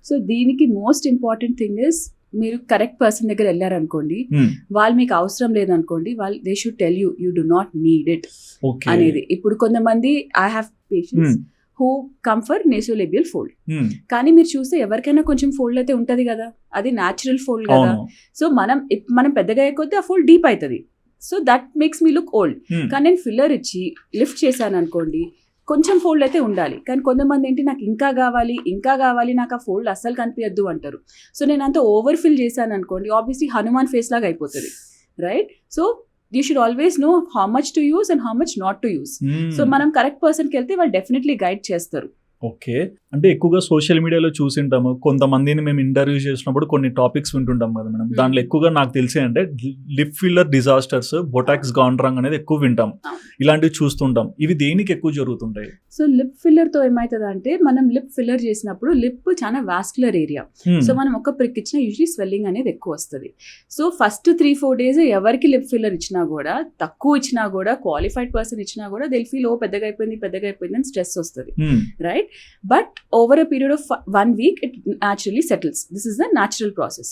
So దీనికి most important thing is మీరు correct person దగ్గర వెళ్ళారనుకోండి, వాళ్ళు మీకు అవసరం లేదనుకోండి, వాళ్ళు they should tell you do not need it అనేది. ఇప్పుడు కొంతమంది I have patients who come for nasolabial fold, కానీ మీరు చూస్తే ఎవరికైనా కొంచెం ఫోల్డ్ అయితే ఉంటది కదా, అది న్యాచురల్ ఫోల్డ్ కదా. సో మనం పెద్దగా అయ్యే కొద్దీ ఆ ఫోల్డ్ డీప్ అవుతుంది. So that makes me look old. కానీ నేను ఫిల్లర్ ఇచ్చి లిఫ్ట్ చేశాను అనుకోండి, కొంచెం ఫోల్డ్ అయితే ఉండాలి. కానీ కొంతమంది ఏంటి, నాకు ఇంకా కావాలి, నాకు ఆ ఫోల్డ్ అస్సలు కనిపించద్దు అంటారు. సో నేను అంత ఓవర్ ఫిల్ చేశాను అనుకోండి, ఆబ్వియస్లీ హనుమాన్ ఫేస్ లాగా అయిపోతుంది, right? So you should always know how much to use and how much not to use. So మనం కరెక్ట్ పర్సన్కి వెళ్తే వాళ్ళు డెఫినెట్లీ గైడ్ చేస్తారు. ఓకే, అంటే ఎక్కువగా సోషల్ మీడియాలో చూసింటాము, కొంతమందిని మేము ఇంటర్వ్యూ చేసినప్పుడు కొన్ని టాపిక్స్ వింటుంటాం కదా మేడం. దాంట్లో ఎక్కువగా నాకు తెలిసి అంటే lip filler disasters, Botox gone wrong అనేది ఎక్కువ వింటాం, ఇలాంటివి చూస్తుంటాం. ఇవి దేనికి ఎక్కువ జరుగుతుంటాయి? సో లిప్ ఫిల్లర్ తో ఏమవుతుంది అంటే, మనం లిప్ ఫిల్లర్ చేసినప్పుడు లిప్ చాలా వాస్కులర్ ఏరియా. సో మనం ఒక ప్రిక్ ఇచ్చినా యూజువలీ స్వెల్లింగ్ అనేది ఎక్కువ వస్తుంది. సో ఫస్ట్ 3-4 days ఎవరికి లిప్ ఫిల్లర్ ఇచ్చినా కూడా, తక్కువ ఇచ్చినా కూడా, క్వాలిఫైడ్ పర్సన్ ఇచ్చినా కూడా, దిల్ ఫీల్ పెద్దగా అయిపోయింది అని స్ట్రెస్ వస్తుంది, right? But over a period of 1 week, it naturally settles. This is the natural process.